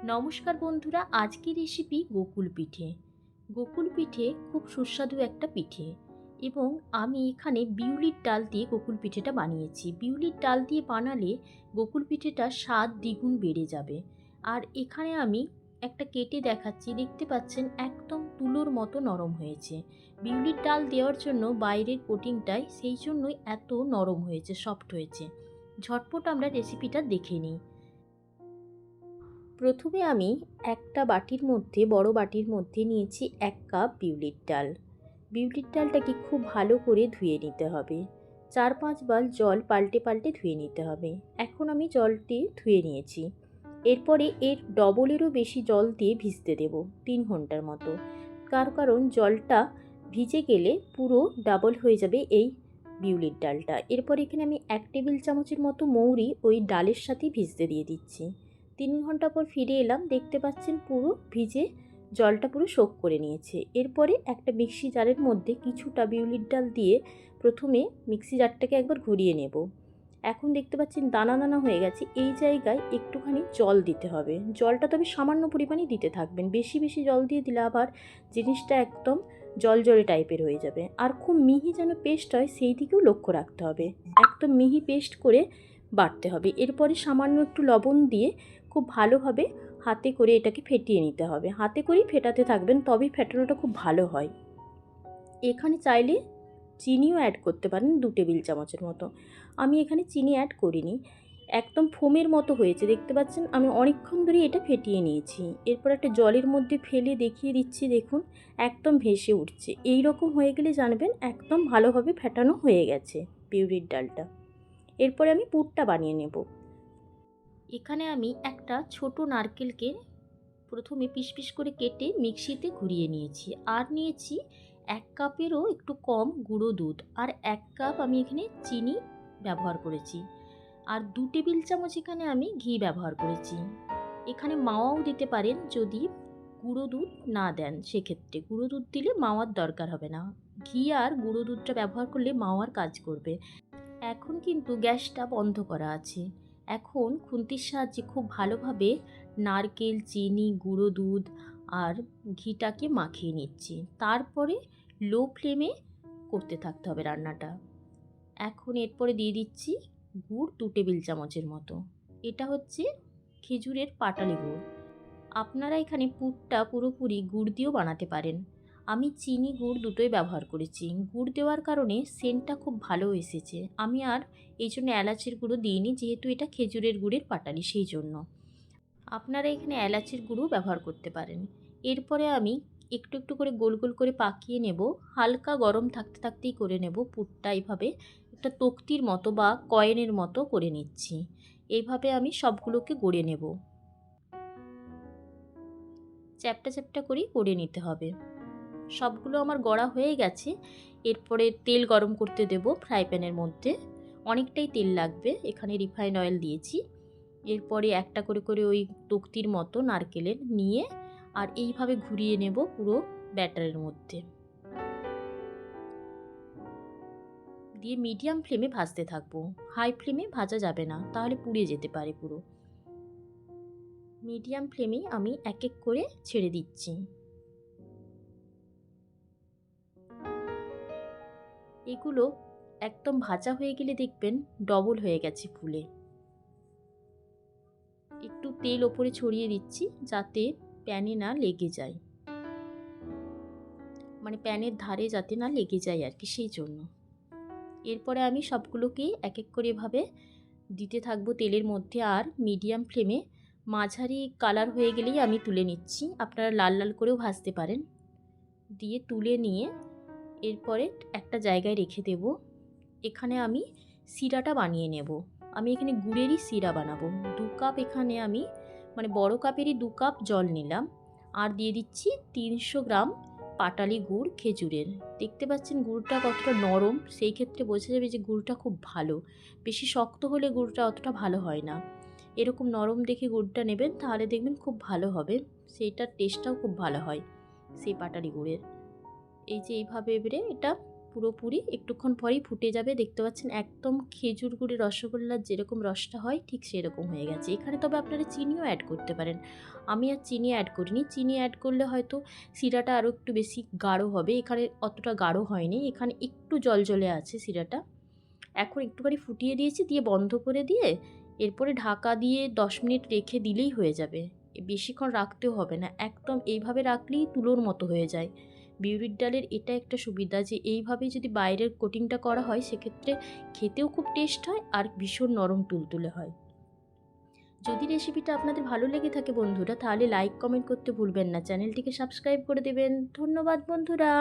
নমস্কার বন্ধুরা, আজকের রেসিপি গোকুল পিঠে। গোকুল পিঠে খুব সুস্বাদু একটা পিঠে এবং আমি এখানে বিউলির ডাল দিয়ে গোকুল পিঠেটা বানিয়েছি। বিউলির ডাল দিয়ে বানালে গোকুল পিঠেটা স্বাদ দ্বিগুণ বেড়ে যাবে। আর এখানে আমি একটা কেটে দেখাচ্ছি, দেখতে পাচ্ছেন একদম তুলোর মতো নরম হয়েছে। বিউলির ডাল দেওয়ার জন্য বাইরের কোটিংটাই সেই জন্যই এত নরম হয়েছে, সফট হয়েছে। ঝটপট আমরা রেসিপিটা দেখে নিই। প্রথমে আমি একটা বাটির মধ্যে, বড় বাটির মধ্যে নিয়েছি 1 কাপ বিউলির ডাল। বিউলির ডালটাকে খুব ভালো করে ধুয়ে নিতে হবে। 4-5 বার জল পাল্টে পাল্টে ধুয়ে নিতে হবে। এখন আমি জলটি ধুয়ে নিয়েছি। এরপরে এর ডবলেরও বেশি জল দিয়ে ভিজতে দেব 3 ঘন্টার মতো। কারণ জলটা ভিজে গেলে পুরো ডাবল হয়ে যাবে এই বিউলির ডালটা। এরপর এখানে আমি 1 টেবিল চামচের মতো মৌরি ওই ডালের সাথে ভিজতে দিয়ে দিচ্ছি। 3 ঘন্টা পর ফিরে এলাম, দেখতে পাচ্ছেন পুরো ভিজে জলটা পুরো শোক করে নিয়েছে। এরপরে একটা মিক্সি জারের মধ্যে কিছুটা বিউলির ডাল দিয়ে প্রথমে মিক্সি জারটাকে একবার ঘুরিয়ে নেব। এখন দেখতে পাচ্ছেন দানা দানা হয়ে গেছে। এই জায়গায় একটুখানি জল দিতে হবে। জলটা তবে সামান্য পরিমাণে দিতে থাকবেন, বেশি বেশি জল দিয়ে দিলে আবার জিনিসটা একদম জলজলে টাইপের হয়ে যাবে। আর খুব মিহি যেন পেস্ট হয় সেই দিকেও লক্ষ্য রাখতে হবে। একদম মিহি পেস্ট করে বাটতে হবে। এরপরে সামান্য একটু লবণ দিয়ে খুব ভালোভাবে হাতে করে এটাকে ফেটিয়ে নিতে হবে। হাতে করেই ফেটাতে থাকবেন, তবেই ফেটানোটা খুব ভালো হয়। এখানে চাইলে চিনিও অ্যাড করতে পারেন 2 টেবিল চামচের মতো। আমি এখানে চিনি অ্যাড করিনি। একদম ফোমের মতো হয়েছে, দেখতে পাচ্ছেন আমি অনেকক্ষণ ধরে এটা ফেটিয়ে নিয়েছি। এরপর একটা জলের মধ্যে ফেলে দেখিয়ে দিচ্ছি, দেখুন একদম ভেসে উঠছে। এই রকম হয়ে গেলে জানবেন একদম ভালোভাবে ফেটানো হয়ে গেছে বিউলির ডালটা। এরপরে আমি পুরটা বানিয়ে নেব। এখানে আমি একটা ছোট নারকেলকে প্রথমে পিস পিস করে কেটে মিক্সিতে ঘুরিয়ে নিয়েছি। আর নিয়েছি 1 কাপেরও একটু কম গুঁড়ো দুধ, আর 1 কাপ আমি এখানে চিনি ব্যবহার করেছি। আর 2 টেবিল চামচ এখানে আমি ঘি ব্যবহার করেছি। এখানে মাওয়াও দিতে পারেন, যদি গুঁড়ো দুধ না দেন সেক্ষেত্রে। গুঁড়ো দুধ দিলে মাওয়ার দরকার হবে না। ঘি আর গুঁড়ো দুধটা ব্যবহার করলে মাওয়ার কাজ করবে। এখন কিন্তু গ্যাসটা বন্ধ করা আছে। এখন খুন্তির সাহায্যে খুব ভালোভাবে নারকেল, চিনি, গুঁড়ো দুধ আর ঘিটাকে মাখিয়ে নিচ্ছি। তারপরে লো ফ্লেমে করতে থাকতে হবে রান্নাটা। এখন এরপরে দিয়ে দিচ্ছি গুড় 2 টেবিল চামচের মতো। এটা হচ্ছে খেজুরের পাটালি গুড়। আপনারা এখানে পুরটা পুরোপুরি গুড় দিয়েও বানাতে পারেন। আমি চিনি গুড় দুটোই ব্যবহার করেছি। গুড় দেওয়ার কারণে সেন্টটা খুব ভালো এসেছে। আমি আর এই জন্য এলাচের গুঁড়ো দিইনি, যেহেতু এটা খেজুরের গুড়ের পাটালি সেই জন্য। আপনারা এখানে এলাচের গুঁড়ো ব্যবহার করতে পারেন। এরপরে আমি একটু একটু করে গোল গোল করে পাকিয়ে নেব। হালকা গরম থাকতে থাকতেই করে নেব পুরটা। এইভাবে একটা তক্তির মতো বা কয়েনের মতো করে নিচ্ছি। এইভাবে আমি সবগুলোকে গড়ে নেব। চ্যাপ্টা চ্যাপ্টা করেই করে নিতে হবে। সবগুলো আমার গড়া হয়ে গেছে। এরপরে তেল গরম করতে দেব ফ্রাই প্যানের মধ্যে। অনেকটাই তেল লাগবে, এখানে রিফাইন অয়েল দিয়েছি। এরপরে একটা করে করে ওই তক্তির মতো নারকেলের নিয়ে আর এইভাবে ঘুরিয়ে নেব পুরো ব্যাটারের মধ্যে দিয়ে মিডিয়াম ফ্লেমে ভাজতে থাকবো। হাই ফ্লেমে ভাজা যাবে না, তাহলে পুড়ে যেতে পারে পুরো। মিডিয়াম ফ্লেমেই আমি এক এক করে ছেড়ে দিচ্ছি। এগুলো একদম ভাজা হয়ে গেলে দেখবেন ডবল হয়ে গেছে ফুলে। একটু তেল ওপরে ছড়িয়ে দিচ্ছি যাতে প্যানে না লেগে যায়, মানে প্যানের ধারে যাতে না লেগে যায় আর কি, সেই জন্য। এরপরে আমি সবগুলোকে এক এক করে এভাবে দিতে থাকবো তেলের মধ্যে। আর মিডিয়াম ফ্লেমে মাঝারি কালার হয়ে গেলেই আমি তুলে নিচ্ছি। আপনারা লাল লাল করেও ভাজতে পারেন। দিয়ে তুলে নিয়ে এরপরে একটা জায়গায় রেখে দেব। এখানে আমি শিরাটা বানিয়ে নেব। আমি এখানে গুড়েরই শিরা বানাবো। 2 কাপ এখানে আমি, মানে বড় কাপেরই 2 কাপ জল নিলাম। আর দিয়ে দিচ্ছি 300 গ্রাম পাটালি গুড় খেজুরের। দেখতে পাচ্ছেন গুড়টা কতটা নরম, সেই ক্ষেত্রে বোঝা যাবে যে গুড়টা খুব ভালো। বেশি শক্ত হলে গুড়টা অতটা ভালো হয় না। এরকম নরম দেখে গুড়টা নেবেন, তাহলে দেখবেন খুব ভালো হবে। সেইটার টেস্টটাও খুব ভালো হয় সেই পাটালি গুড়ের। এই যে এইভাবে এবারে এটা পুরোপুরি একটুক্ষণ পরেই ফুটে যাবে। দেখতে পাচ্ছেন একদম খেজুর গুড়ের রসগোল্লার যেরকম রসটা হয় ঠিক সেরকম হয়ে গেছে। এখানে তবে আপনারা চিনিও অ্যাড করতে পারেন। আমি আর চিনি অ্যাড করিনি। চিনি অ্যাড করলে হয়তো শিরাটা আরও একটু বেশি গাঢ় হবে। এখানে অতটা গাঢ় হয়নি, এখানে একটু জলজলে আছে শিরাটা। এখন একটুখানি ফুটিয়ে দিয়েছি, দিয়ে বন্ধ করে দিয়ে এরপরে ঢাকা দিয়ে 10 মিনিট রেখে দিলেই হয়ে যাবে। বেশিক্ষণ রাখতেও হবে না, একদম এইভাবে রাখলেই তুলোর মতো হয়ে যায়। বিউলির ডালের এটা একটা সুবিধা যে এইভাবে যদি বাইরের কোটিংটা করা হয় সেক্ষেত্রে খেতেও খুব টেস্ট হয় আর ভীষণ নরম তুলতুলে হয়। যদি রেসিপিটা আপনাদের ভালো লেগে থাকে বন্ধুরা, তাহলে লাইক কমেন্ট করতে ভুলবেন না, চ্যানেলটিকে সাবস্ক্রাইব করে দেবেন। ধন্যবাদ বন্ধুরা।